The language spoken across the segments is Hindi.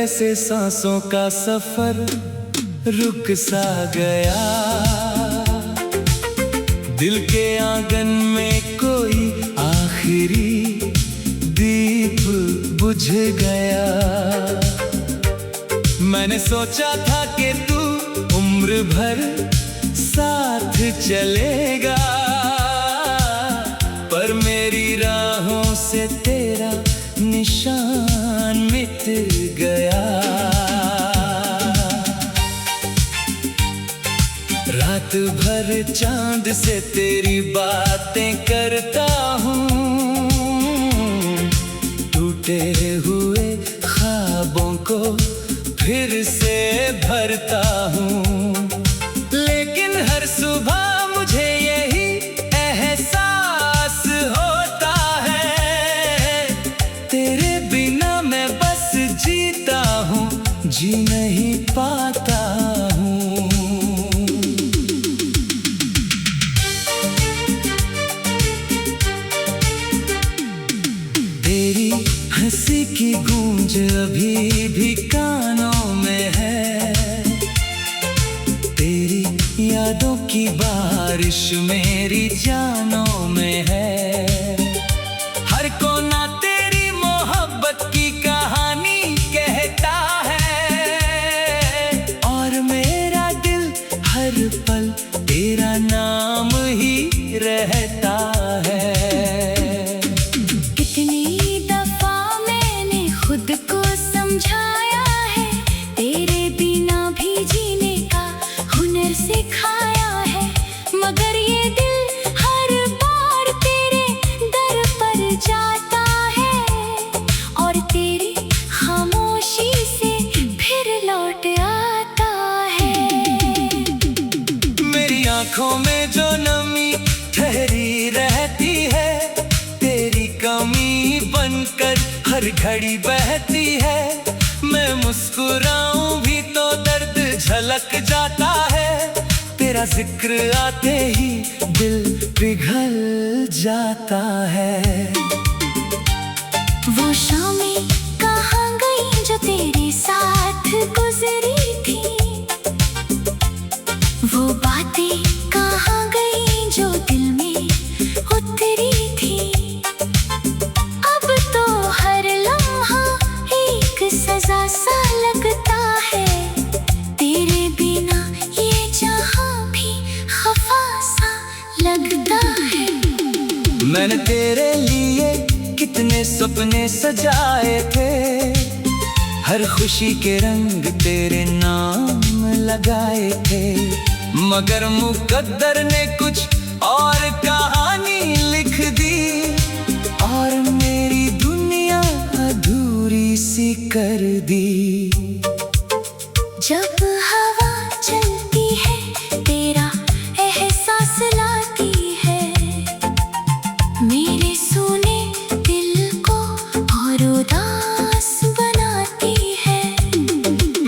जैसे सांसों का सफर रुक सा गया। दिल के आंगन में कोई आखिरी दीप बुझ गया। मैंने सोचा था कि तू उम्र भर साथ चलेगा, पर मेरी राहों से तेरा निशान मिट गया। रात भर चांद से तेरी बातें करता हूँ, टूटे हुए ख्वाबों को फिर से भरता हूँ। लेकिन हर सुबह मुझे यही एहसास होता है, तेरे बिना मैं बस जीता हूँ, जी नहीं पाता हूँ। तेरी हंसी की गूंज अभी भी कानों में है, तेरी यादों की बारिश मेरी जानों में है। हर कोना तेरी मोहब्बत की कहानी कहता है, और मेरा दिल हर पल तेरा नाम ही रहता है। खुद को समझाया है, तेरे बिना भी जीने का हुनर सिखाया है, मगर ये दिल हर बार तेरे दर पर जाता है, और तेरी खामोशी से फिर लौट आता है। मेरी आंखों में जो नमी ठहरी रहती है, तेरी कमी बनकर हर घड़ी बहती है। मैं मुस्कुराऊं भी तो दर्द झलक जाता है, तेरा जिक्र आते ही दिल पिघल जाता है। वो शामें कहाँ गई जो तेरे साथ गुजरी थी, वो बातें कहाँ गई जो दिल में उतरी थी। सजा सा लगता है, तेरे बिना ये जहां भी खफा सा लगता है। मैंने तेरे लिए कितने सपने सजाए थे, हर खुशी के रंग तेरे नाम लगाए थे, मगर मुकद्दर ने कुछ और कहानी लिख दी, और मेरी दुनिया अधूरी सी कर दी। जब हवा चलती है तेरा एहसास लाती है, मेरे सूने दिल को और उदास बनाती है।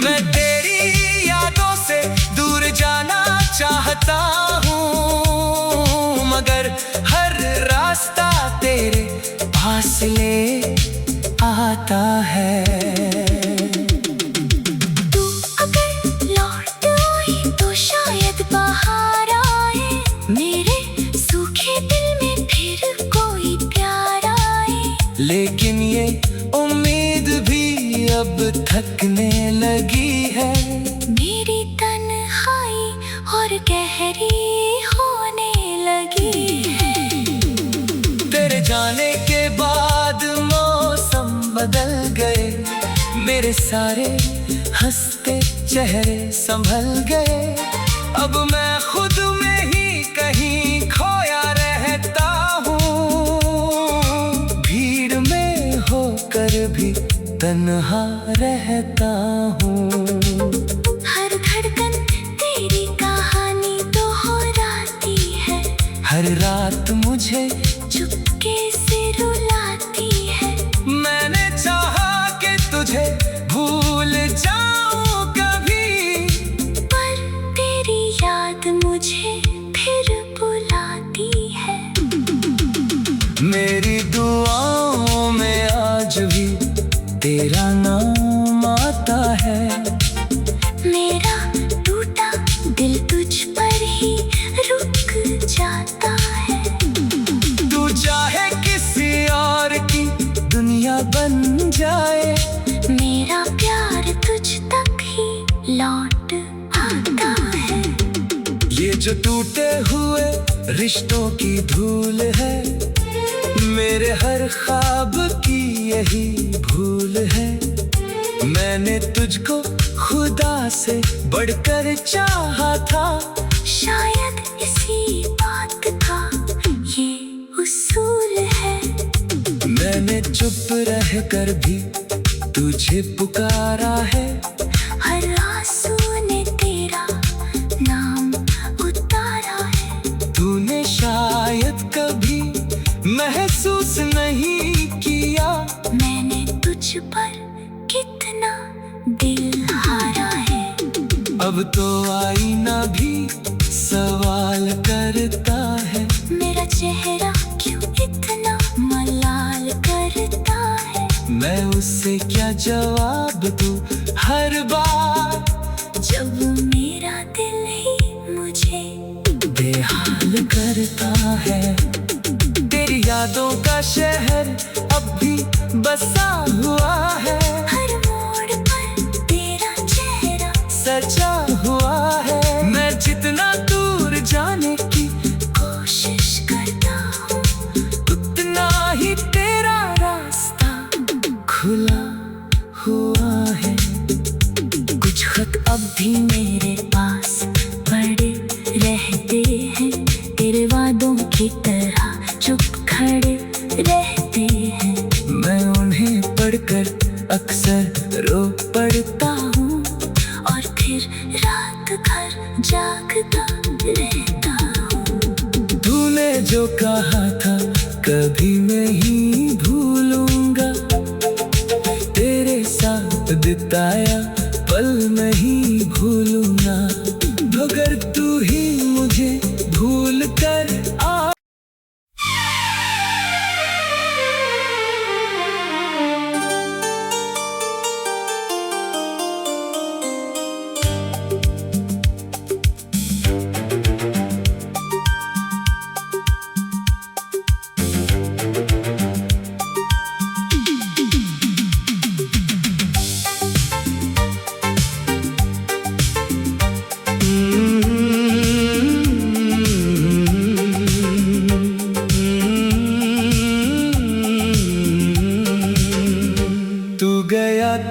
मैं तेरी यादों से दूर जाना चाहता हूँ, मगर हर रास्ता तेरे पास ले आता है। तू अगर लौट आई तो शायद बाहर आए, मेरे सूखे दिल में फिर कोई प्यार आए। लेकिन ये उम्मीद भी अब थकने लगी है, मेरी तन्हाई और गहरी होने लगी है। तेरे जाने के बाद मौसम बदल गए, मेरे सारे हंसते चेहरे संभल गए। अब मैं खुद में ही कहीं खोया रहता हूँ, भीड़ में होकर भी तन्हा रहता हूँ। हर धड़कन तेरी कहानी दोहराती है, हर रात मुझे चुपके से रुलाती है। मैंने चाहा कि तुझे भूल जाऊं कभी, पर तेरी याद मुझे फिर बुलाती है। मेरी दुआओं में आज भी तेरा नाम आता जो टूटे हुए रिश्तों की धूल है, मेरे हर ख्वाब की यही भूल है। मैंने तुझको खुदा से बढ़कर चाहा था, शायद इसी बात का ये उसूल है। मैंने चुप रहकर भी तुझे पुकारा है, हर आंसू ने तेरा नाम उतारा है। तूने शायद कभी महसूस नहीं किया, मैंने तुझ पर कितना दिल हारा है। अब तो आईना भी सवाल करता है, मेरा चेहरा क्यों इतना मलाल करता है। मैं उससे क्या जवाब दूं हर बार, जब मेरा दिल ही मुझे बेहाल करता है। तेरी यादों का शहर अब भी बसा हुआ है, हर मोड़ पर तेरा चेहरा सजा हुआ है। मैं जितना दूर जाने की कोशिश करता हूँ, उतना ही तेरा रास्ता खुला हुआ है। कुछ खत अब भी मेरे पास पड़े रहते हैं, तेरे वादों की तरह चुप खड़े रहते हैं। मैं उन्हें पढ़कर अक्सर रो पड़ता हूँ, और फिर रात भर जागता रहता हूँ। तूने जो कहा था कभी नहीं भूलूंगा, तेरे साथ बिताया पल नहीं भूलूंगा। मगर तू ही मुझे भूल कर आ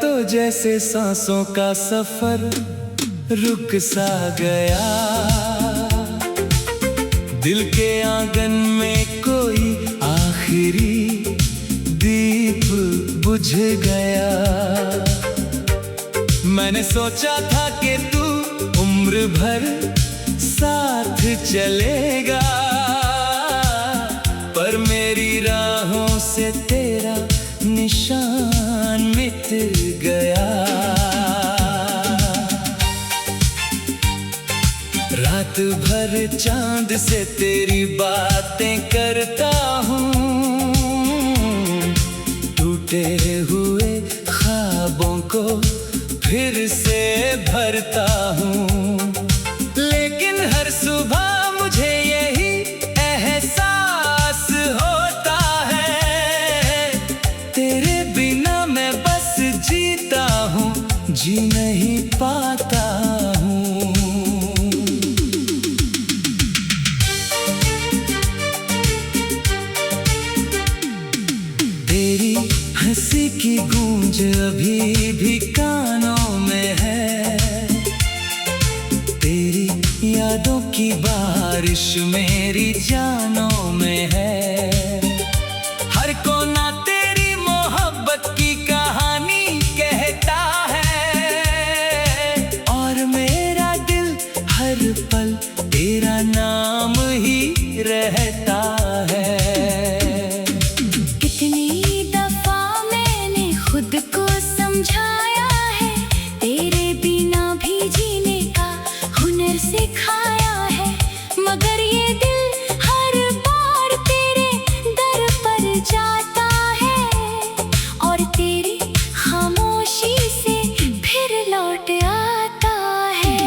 तो जैसे सांसों का सफर रुक सा गया, दिल के आंगन में कोई आखिरी दीप बुझ गया। मैंने सोचा था कि तू उम्र भर साथ चलेगा, पर मेरी राहों से तेरा निशान मिट गया। रात भर चांद से तेरी बातें करता हूँ, टूटे हुए ख्वाबों को फिर से भरता हूँ। लेकिन हर सुबह मुझे यही एहसास होता है, तेरे बिना मैं बस जीता हूँ, जी नहीं पाता हूँ। तेरी हंसी की गूंज अभी भी कानों में है, तेरी यादों की बारिश मेरी जानों में है। हर कोना तेरी मोहब्बत की कहानी कहता है, और मेरा दिल हर पल तेरा नाम ही रहता है। कितनी दफा मैंने खुद को समझाया है, तेरे बिना भी जीने का हुनर सिखाया है। मगर ये दिल हर बार तेरे दर पर जाता है, और तेरी खामोशी से फिर लौट आता है।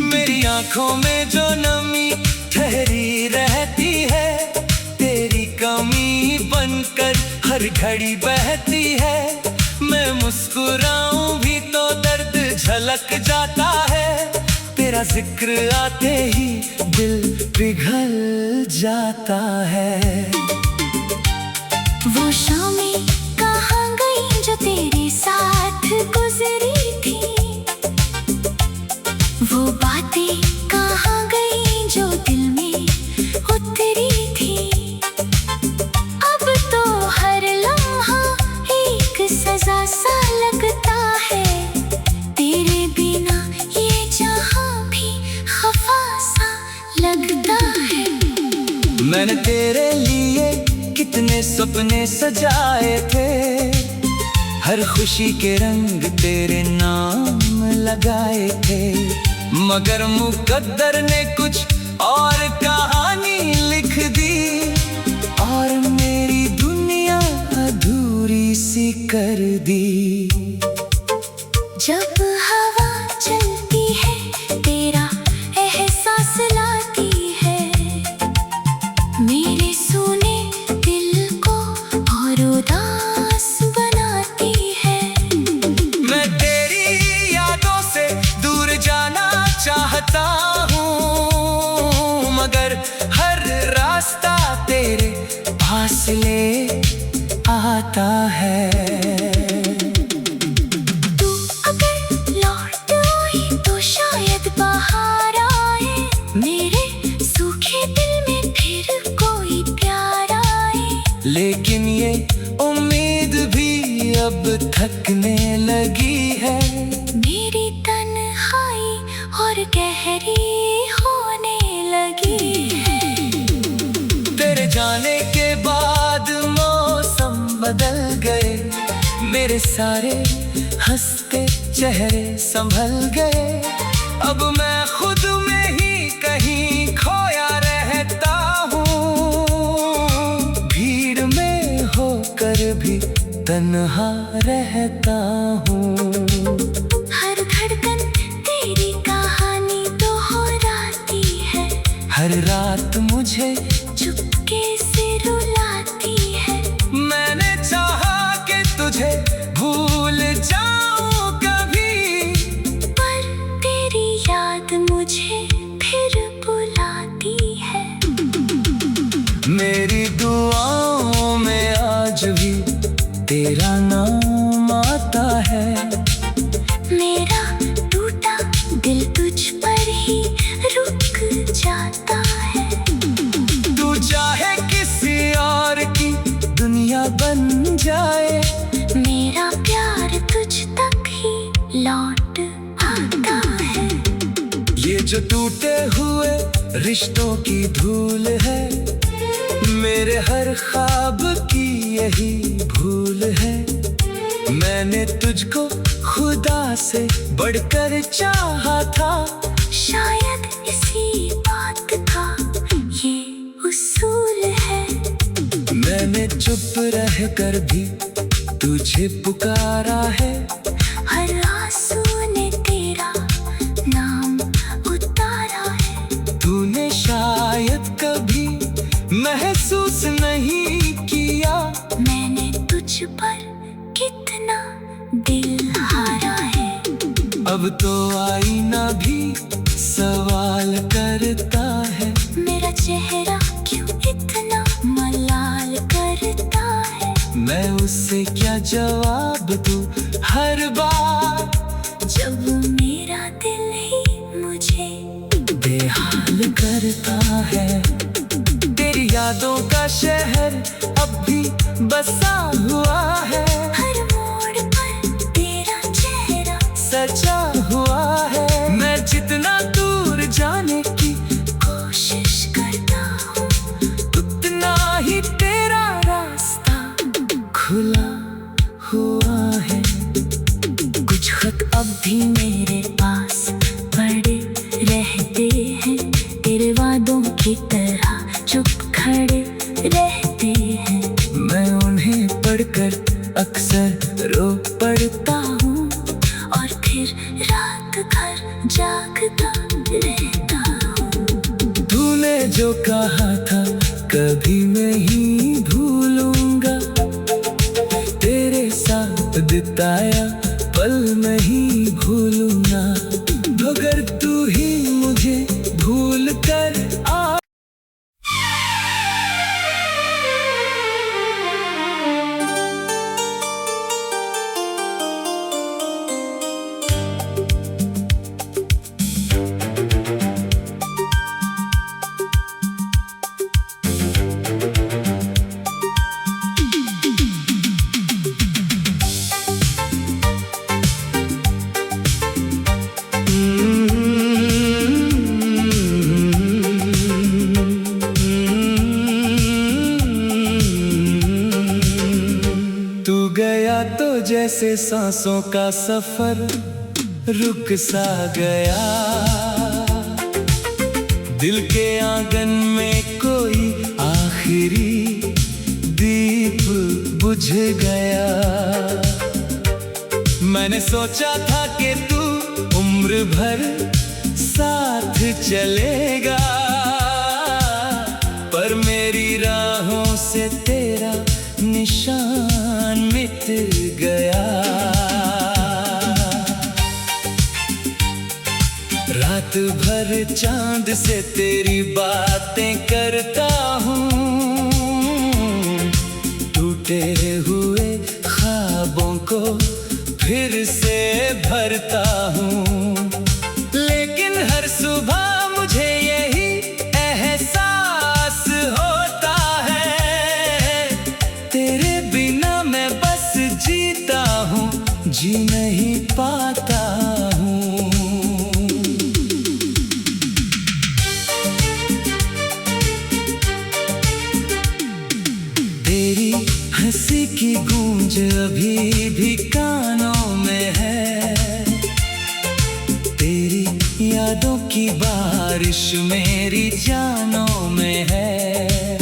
मेरी आंखों में जो नमी ठहरी रहती है, तेरी कमी बनकर हर घड़ी बहती है। मैं मुस्कुराऊं भी तो दर्द झलक जाता है, तेरा तेरा जिक्र आते ही दिल पिघल जाता है। वो शामें कहाँ गई जो तेरे साथ गुजरी थी, वो बातें कहाँ गई जो दिल में उतरी थी। अब तो हर लम्हा एक सजा सा लगता है, तेरे बिना ये जहां भी खफा सा लगता है। मैंने तेरे लिए कितने सपने सजाए थे, हर खुशी के रंग तेरे नाम लगाए थे, मगर मुकद्दर ने कुछ और कहानी लिख दी और मेरी दुनिया अधूरी सी कर दी। जब हवा चलती है तेरा एहसास लाती है, मेरे सुने दिल को और उदास बनाती है। मैं तेरी यादों से दूर जाना चाहता हूँ, मगर हर रास्ता तेरे पास ले आता है। तू अगर लौट आई तो शायद बाहर आए, मेरे सूखे दिल में फिर कोई प्यार आए। लेकिन ये उम्मीद भी अब थकने लगी है, मेरी तन्हाई और गहरी होने लगी है। तेरे जाने के बाद मौसम बदल गए, मेरे सारे हंसते चेहरे संभल गए। अब मैं खुद में ही कहीं खोया रहता हूँ, भीड़ में होकर भी तन्हा रहता हूँ। हर धड़कन तेरी कहानी दोहराती है, हर रात मुझे चुपके से रुलाती है। मैंने चाहा कि तुझे भूल जाऊं कभी, पर तेरी याद मुझे फिर बुलाती है। मेरी दुआओं में आज भी तेरा नाम आता है। मेरा टूटा दिल तुझ पर ही रुक जाता है। तू चाहे किसी और की दुनिया बन जाए, मेरा प्यार तुझ तक ही लौट आता है। ये जो टूटे हुए रिश्तों की धूल है, मेरे हर ख्वाब की यही भूल है। मैंने तुझको खुदा से बढ़कर चाहा था, शायद इसी बात का ये उसूल है। मैंने चुप रह कर भी तुझे पुकारा है, हर आंसू ने तेरा नाम उतारा है। तूने शायद कभी महसूस नहीं किया, मैंने तुझ पर कितना दिल हारा है। अब तो आईना भी सवाल करता है, मेरा चेहरा क्यों इतना मलाल करता है। मैं उससे क्या जवाब दूं हर बार, जब मेरा दिल ही मुझे बेहाल करता है। तेरी यादों का शहर अब भी बसा हुआ है, हर मोड़ पर तेरा चेहरा सजा हुआ है। मैं जितना दूर जाने की कोशिश करता हूँ, उतना ही तेरा रास्ता खुला हुआ है। कुछ खत अब भी मेरे पास पड़े रहते हैं, तेरे वादों की तरह चुप खड़े रहते हैं। मैं उन्हें पढ़कर अक्सर रो पड़ता हूँ, और फिर रात भर जागता रहता हूँ। तूने जो कहा था कभी नहीं भूलूंगा, तेरे साथ बिताया पल नहीं भूलूंगा, मगर तू ही जैसे सांसों का सफर रुक सा गया। दिल के आंगन में कोई आखिरी दीप बुझ गया। मैंने सोचा था कि तू उम्र भर साथ चलेगा, पर मेरी राहों से तेरा निशान मिट गया। रात भर चांद से तेरी बातें करता हूँ, टूटे हुए ख्वाबों को फिर से भरता हूँ। लेकिन हर सुबह मुझे यही एहसास होता है, तेरे बिना मैं बस जीता हूँ, जी नहीं पाता हूँ। तेरी हंसी की गूंज अभी भी कानों में है, तेरी यादों की बारिश मेरी जानों में है।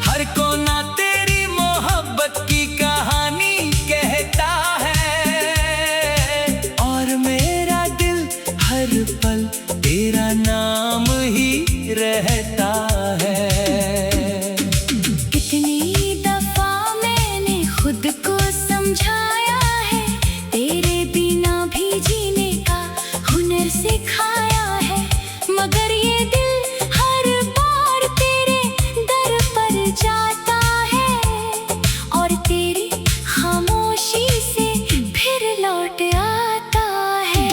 हर कोना तेरी मोहब्बत की कहानी कहता है, और मेरा दिल हर पल तेरा नाम ही रहता है। कितनी दफा मैंने खुद को समझाया है, तेरे बिना भी जीने का हुनर सिखाया है, मगर ये दिल हर बार तेरे दर पर जाता है, और तेरी खामोशी से फिर लौट आता है।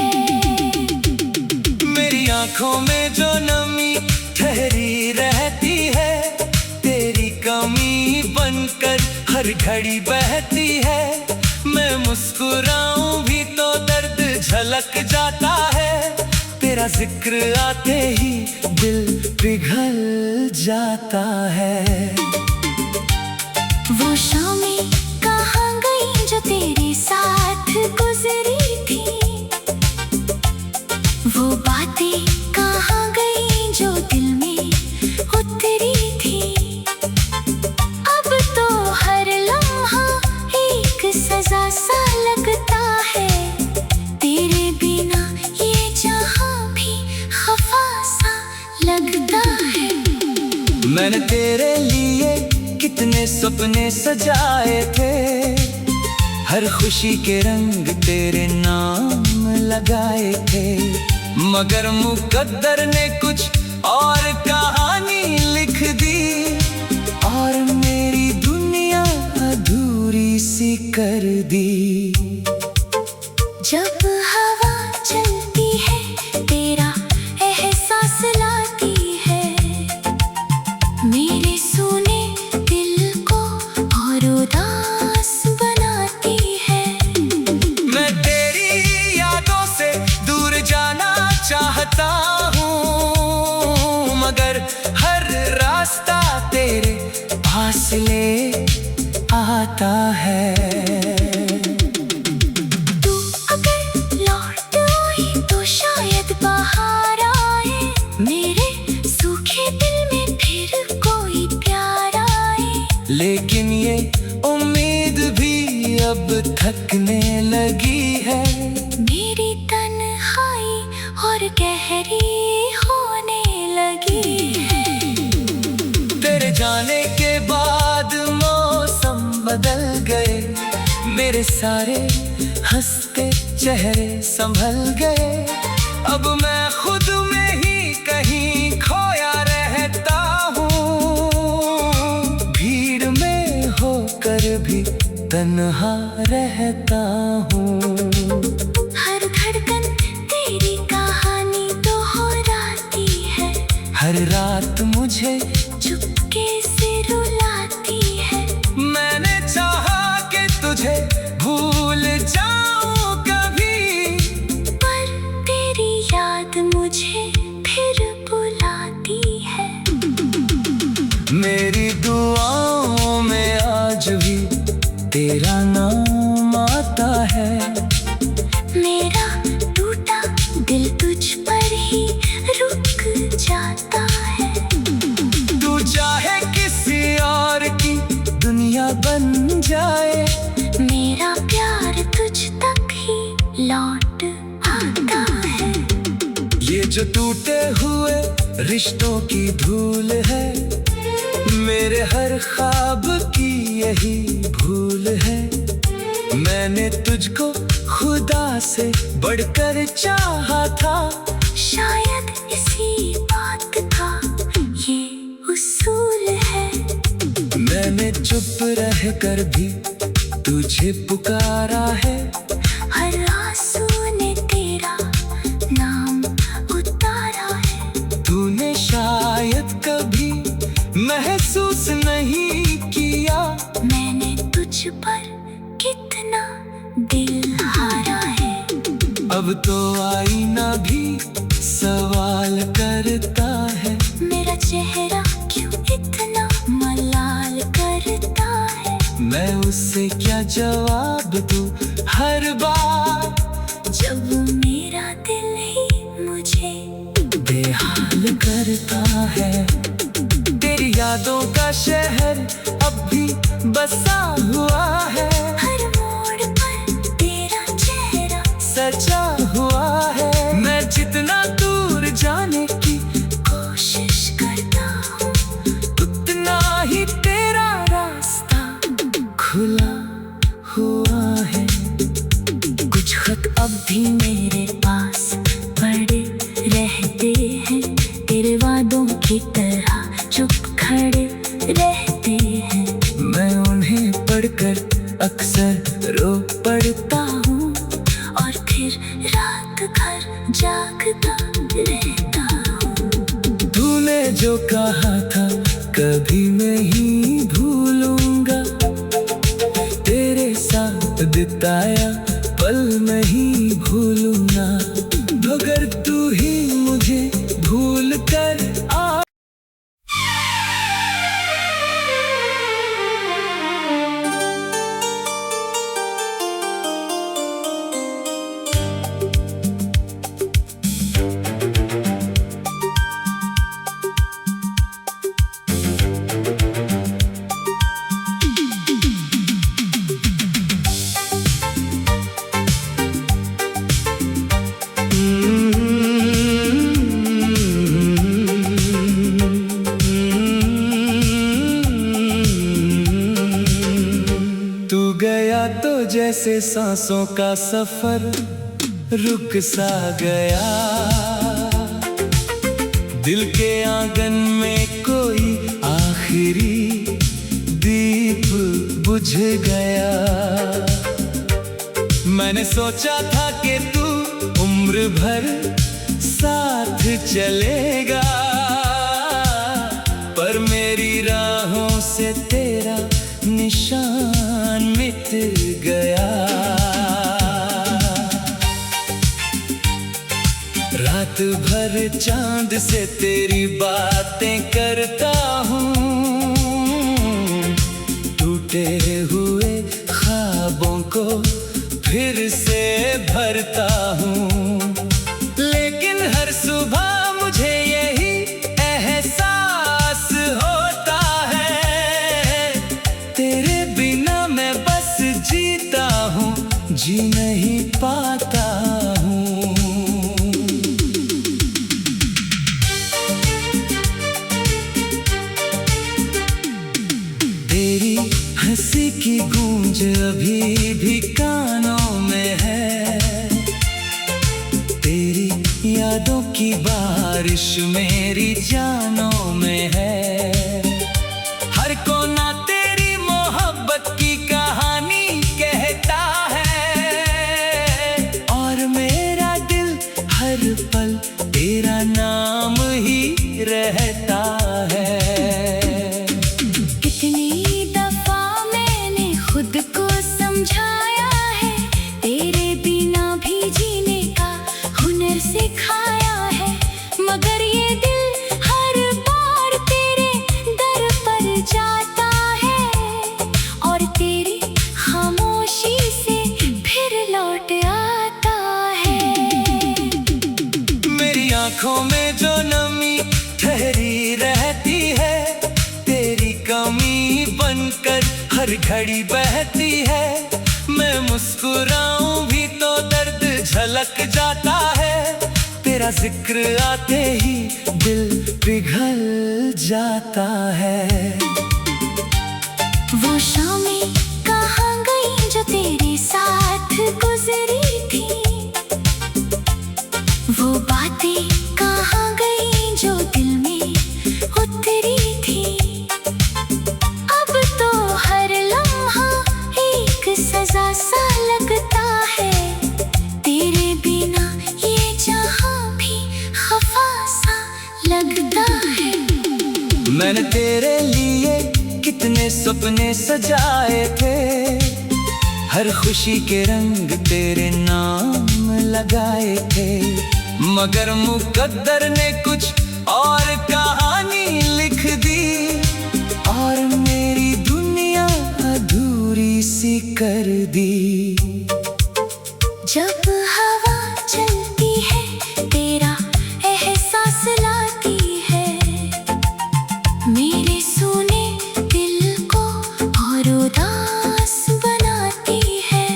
मेरी आंखों में जो नमी ठहरी रहती है, तेरी कमी बनकर हर घड़ी बहती है। मैं मुस्कुराऊं भी तो दर्द झलक जाता है, तेरा जिक्र आते ही दिल पिघल जाता है। वो शामें कहाँ गई जो तेरे साथ गुजरी थी, वो बातें कहाँ गई जो दिल में उतरी थी। अब तो हर लम्हा एक सजा सा लगता है, तेरे बिना ये जहां भी खफा सा लगता है। मैंने तेरे लिए कितने सपने सजाए थे, हर खुशी के रंग तेरे नाम लगाए थे, मगर मुकद्दर ने कुछ और कहानी लिख दी, और मेरी दुनिया अधूरी सी कर दी। जब हवा चलती है तेरा एहसास लाती है, मेरे सुने दिल को और उदास बनाती है। मैं तेरी यादों से दूर जाना चाहता हूँ, मगर हर रास्ता तेरे पास ले आता है। तू अगर लौट आई तो शायद बाहर आए, मेरे सूखे दिल में फिर कोई प्यार आए। लेकिन ये उम्मीद भी अब थकने लगी है, मेरी तन्हाई और गहरी होने लगी है। तेरे जाने के बाद मौसम बदल गए, मेरे सारे हंसते चेहरे संभल गए। अब मैं खुद में ही कहीं खोया रहता हूँ, भीड़ में होकर भी तन्हा रहता हूँ। हर धड़कन तेरी कहानी दोहराती है, हर रात मुझे चुपके से रुलाती है। मैंने चाहा कि तुझे भूल जाऊं कभी, पर तेरी याद मुझे फिर बुलाती है। मेरी दुआओं में आज भी तेरा नाम आता जाए। मेरा प्यार तुझ तक ही लौट आता है। ये जो टूटे हुए रिश्तों की धूल है, मेरे हर ख्वाब की यही भूल है। मैंने तुझको खुदा से बढ़कर चाहा था, शायद इसी बात का ये उसूल है। मैंने चुप रह कर भी तुझे पुकारा है, हर आंसू ने तेरा नाम उतारा है। तूने शायद कभी महसूस नहीं किया, मैंने तुझ पर कितना दिल हारा है। अब तो आईना भी सवाल करता है, मेरा चेहरा क्यों इतना मलाल करता है। मैं उससे क्या जवाब दूं हर बार, जब मेरा दिल ही मुझे बेहाल करता है। तेरी यादों का शहर अब भी बसा हुआ है, हर मोड़ पर तेरा चेहरा सजा हुआ है। मैं जितना दूर जाने की कोशिश करता हूँ, उतना ही तेरा रास्ता खुला हुआ है। कुछ खत अब भी मेरे पास पड़े रहते हैं, तेरे वादों की तरह चुप खड़े रहते हैं। मैं उन्हें पढ़कर अक्सर रो पड़ता हूँ, और फिर रात भर जागता रहता हूँ। तूने जो कहा था कभी नहीं भूलूंगा, तेरे साथ बिताया पल नहीं भूलूंगा। मगर तू ही मुझे भूल कर आ जैसे सांसों का सफर रुक सा गया, दिल के आंगन में कोई आखिरी दीप बुझ गया। मैंने सोचा था कि तू उम्र भर साथ चलेगा, पर मेरी राहों से तेरा निशान मिट गया। रात भर चांद से तेरी बातें करता हूँ, टूटे हुए ख्वाबों को फिर से भरता हूँ। लेकिन हर सुबह मुझे यही एहसास होता है, तेरे बिना मैं बस जीता हूँ, जी नहीं पाता हूँ। तेरी हंसी की गूंज अभी भी कानों में है, तेरी यादों की बारिश मेरी जानों में है। हर कोना तेरी मोहब्बत की कहानी कहता है, और मेरा दिल हर पल तेरा नाम ही रहता है। कितनी दफा मैंने खुद को समझाया है, तेरे बिना भी जीने का हुनर सिखाया है, मगर ये दिल हर बार तेरे दर पर जाता है, और तेरी खामोशी से फिर लौट आता है। मेरी आंखों में जो नमी ठहरी रहती है, तेरी कमी बनकर हर हर घड़ी बहती है। मैं मुस्कुराऊं भी तो दर्द झलक जाता है। तेरा जिक्र आते ही दिल पिघल जाता है। वो शामें कहाँ गई जो तेरे साथ गुजरी थी, वो बातें कहाँ गई जो दिल में उतरी थी। अब तो हर लम्हा एक सजा सा लगता है। तेरे बिना ये जहां भी खफा सा लगता है। मैंने तेरे लिए कितने सपने सजाए थे। हर खुशी के रंग तेरे नाम लगाए थे। मगर मुकद्दर ने कुछ और कहानी लिख दी और मेरी दुनिया अधूरी सी कर दी। जब हवा चलती है तेरा एहसास लाती है, मेरे सूने दिल को और उदास बनाती है।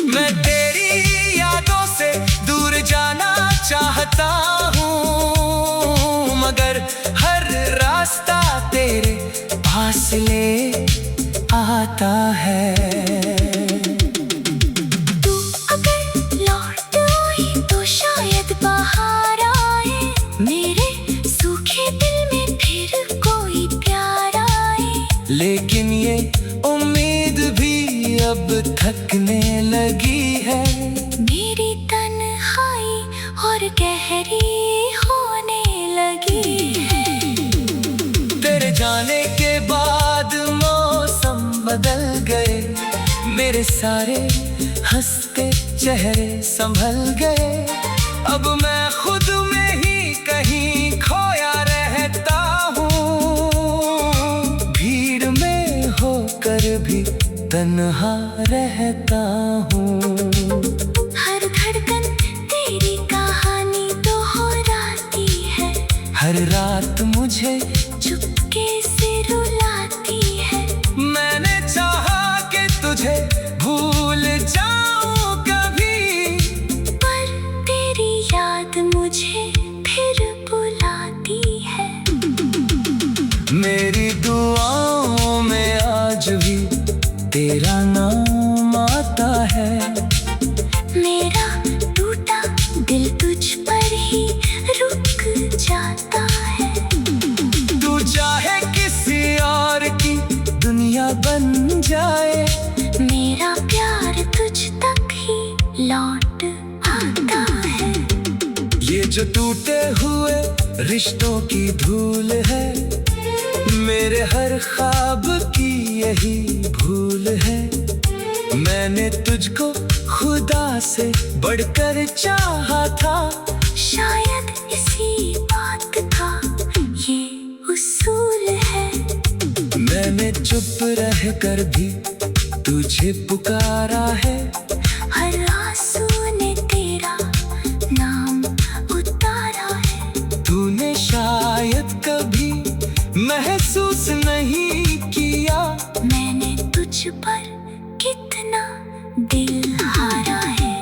मैं तेरी यादों से दूर जाना चाहता हूँ, मगर हर रास्ता तेरे पास ले आता है। तू अगर लौट आई तो शायद बाहर आए, मेरे सूखे दिल में फिर कोई प्यार आए। लेकिन ये उम्मीद भी अब थकने लगी है। मेरी तन्हाई और गहरी होने लगी है। तेरे जाने के बाद मौसम बदल गए। मेरे सारे हंसते चेहरे संभल गए। अब मैं खुद में ही कहीं खोया रहता हूँ। भीड़ में होकर भी तन्हा रहता हूँ। हर धड़कन तेरी कहानी दोहराती है। हर रात मुझे चुपके से रुलाती है। मैंने चाहा कि तुझे भूल जाऊं कभी, पर तेरी याद मुझे फिर बुलाती है। मेरी दुआओं में आज भी तेरा नाम आता है। मेरा टूटा दिल तुझ पर ही रुक जाता है। तू चाहे किसी और की दुनिया बन जाए, मेरा प्यार तुझ तक ही लौट आता है। ये जो टूटे हुए रिश्तों की धूल है, मेरे हर ख्वाब की यही भूल है। मैंने तुझको खुदा से बढ़कर चाहा था। शायद इसी बात का ये उसूल है। मैंने चुप रहकर भी तुझे पुकारा है। हर आंसू ने तेरा नाम उतारा है। तूने शायद कभी महसूस नहीं किया, मैंने तुझ पर कितना दिल हारा है।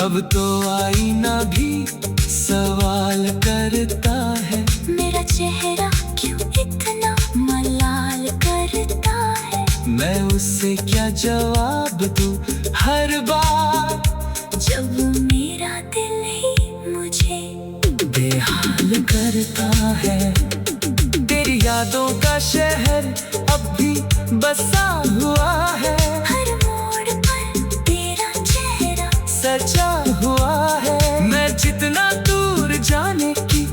अब तो आईना भी सवाल करता है। मेरा चेहरा क्यों इतना मलाल करता है। मैं उससे क्या जवाब दूं हर बार, जब मेरा दिल ही मुझे बेहाल करता है। तेरी यादों का शहर अब भी बसा हुआ है। हर मोड़ पर तेरा चेहरा सजा हुआ है। मैं जितना दूर जाने की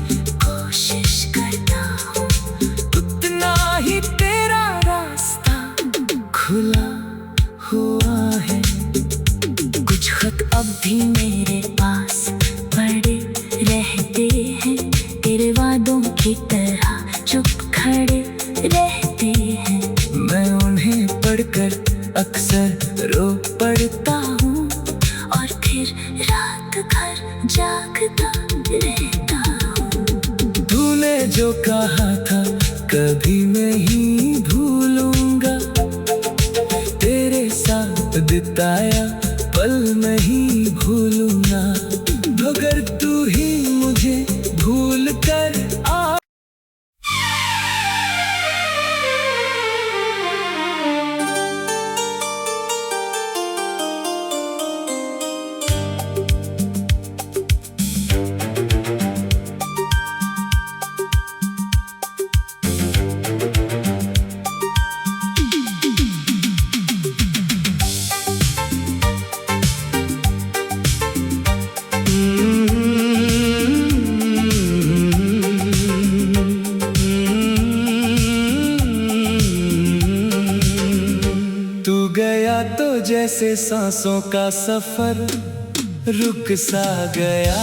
कोशिश करता हूँ, उतना ही तेरा रास्ता खुला हुआ है। कुछ खत अब भी मेरे पास पड़े रहते हैं। तेरे वादों की तरह चुप खड़े रहते जैसे सांसों का सफर रुक सा गया।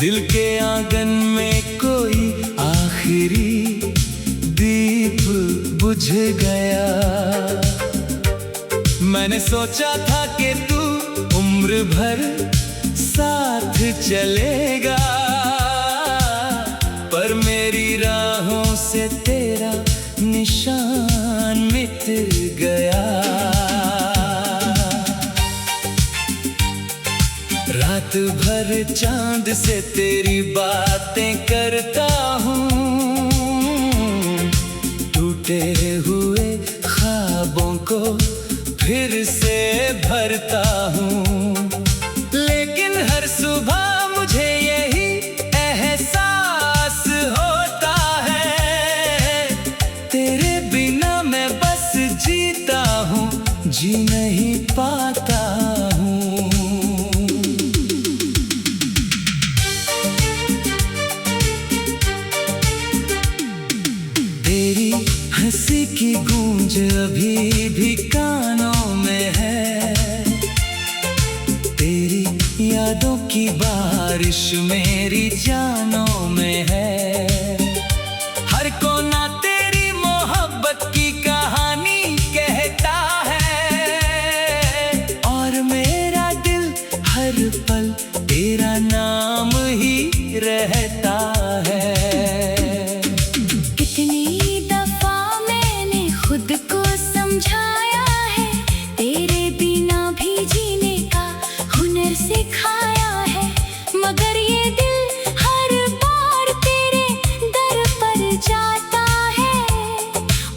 दिल के आंगन में कोई आखिरी दीप बुझ गया। मैंने सोचा था कि तू उम्र भर साथ चलेगा, पर मेरी राहों से तेरा निशान मिट गया। रात भर चांद से तेरी बातें करता हूँ, टूटे हुए ख्वाबों को फिर से भरता हूँ। लेकिन हर सुबह मुझे यही एहसास होता है, तेरे बिना मैं बस जीता हूँ, जी नहीं पाता हूँ। तेरी हंसी की गूंज अभी भी कानों में है, तेरी यादों की बारिश मेरी जानों में है। हर कोना तेरी मोहब्बत की कहानी कहता है, और मेरा दिल हर पल तेरा नाम ही रहता है। कितनी दफा मैंने खुद को समझाया है, तेरे बिना भी जीने का हुनर सिखाया है, मगर ये दिल हर बार तेरे दर पर जाता है,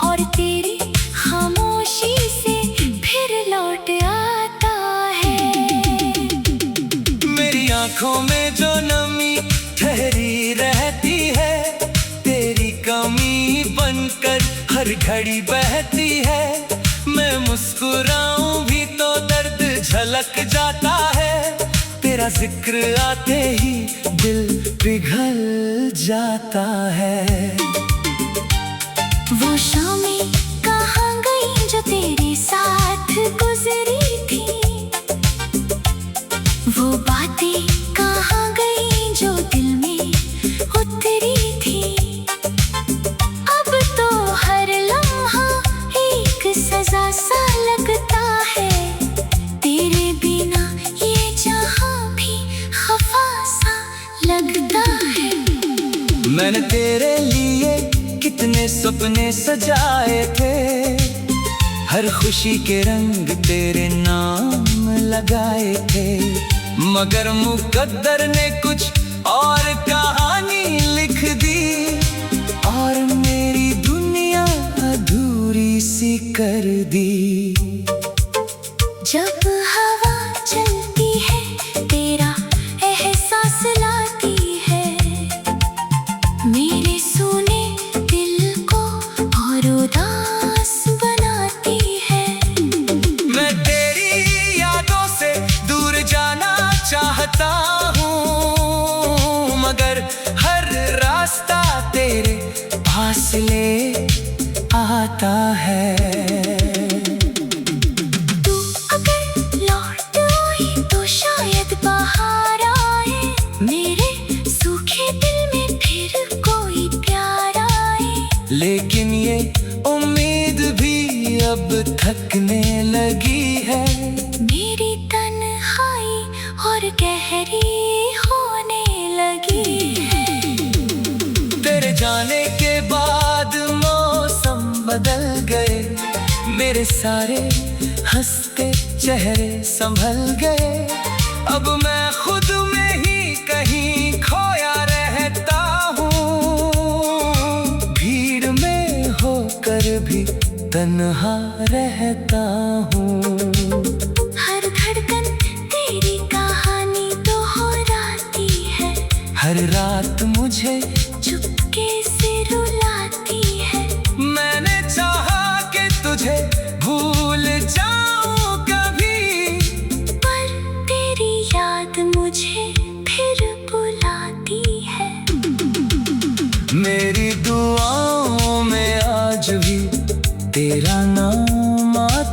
और तेरी खामोशी से फिर लौट आता है। मेरी आंखों में जो नमी ठहरी रहती है, तेरी कमी बनकर हर घड़ी बहती है। मैं मुस्कुराऊं भी तो दर्द झलक जाता है, तेरा जिक्र आते ही दिल पिघल जाता है। वो शामें कहाँ गई जो तेरे साथ गुजरी थी, वो बातें कहाँ गई जो दिल में उतरी थी। अब तो हर लम्हा एक सजा सा लगता है, तेरे बिना ये जहां भी खफा सा लगता है। मैंने तेरे लिए कितने सपने सजाए थे, हर खुशी के रंग तेरे नाम लगाए थे, मगर मुकद्दर ने कुछ और कहानी लिख दी, और मेरी दुनिया अधूरी सी कर दी। जब हवा चलती है तेरा एहसास लाती है, मेरे सूने दिल को और उदास बनाती है। मैं तेरी यादों से दूर जाना चाहता हूँ, मगर हर रास्ता तेरे पास ले आता है। तू अगर लौट आई तो शायद बाहर आए, मेरे सूखे दिल में फिर कोई प्यार आए। लेकिन ये उम्मीद भी अब थकने लगी है, मेरी तन्हाई और गहरी होने लगी है। तेरे जाने के बाद मौसम बदल गए, मेरे सारे हंसते चेहरे संभल गए। अब मैं खुद में ही कहीं खोया रहता हूँ, भीड़ में होकर भी तन्हा रहता हूँ। हर धड़कन तेरी कहानी दोहराती है, हर रात मुझे चुपके से रुलाती है। मैंने चाहा कि तुझे भूल जाऊं कभी, पर तेरी याद मुझे फिर बुलाती है। मेरी दुआओं में आज भी तेरा नाम आता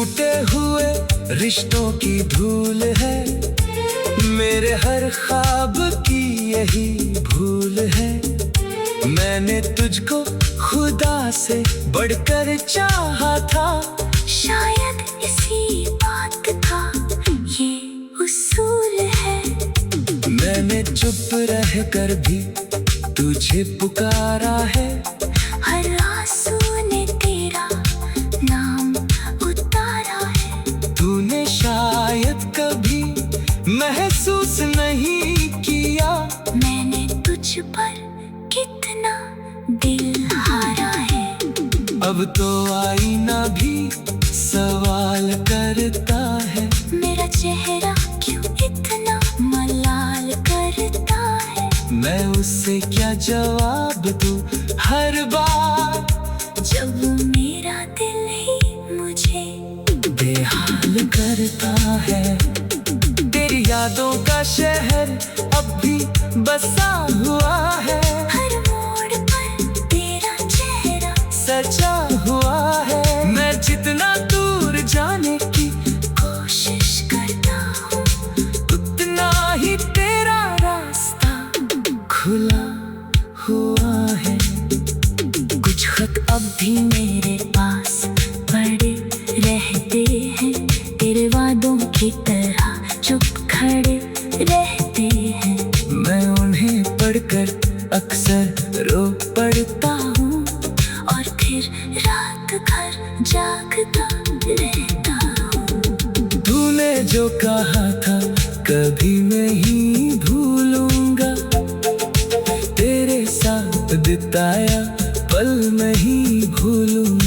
टूटे हुए रिश्तों की धूल है, मेरे हर ख्वाब की यही भूल है। मैंने तुझको खुदा से बढ़कर चाहा था, शायद इसी बात का ये उसूल है। मैंने चुप रह कर भी तुझे पुकारा है, हर आंसू ने तेरा नाम उतारा है। तूने शायद कभी महसूस नहीं किया, मैंने तुझ पर कितना दिल हारा है। अब तो आईना भी सवाल करता है, मेरा चेहरा क्यों इतना मलाल करता है। मैं उससे क्या जवाब दूं हर बार, जब मेरा दिल ही मुझे बेहाल करता है। तेरी यादों का शहर अब भी बसा हुआ है, हर मोड़ पर तेरा चेहरा सजा हुआ है। मैं जितना दूर जाने की कोशिश करता हूँ, उतना ही तेरा रास्ता खुला हुआ है। कुछ खत अब भी मेरे पास पड़े रहते हैं, तेरे वादों की तरह चुप खड़े रहते हैं। मैं उन्हें पढ़कर अक्सर रो पड़ता हूँ, और फिर रात भर जागता रहता हूँ। तूने जो कहा था कभी नहीं भूलूंगा, तेरे साथ बिताया पल नहीं भूलूंगा।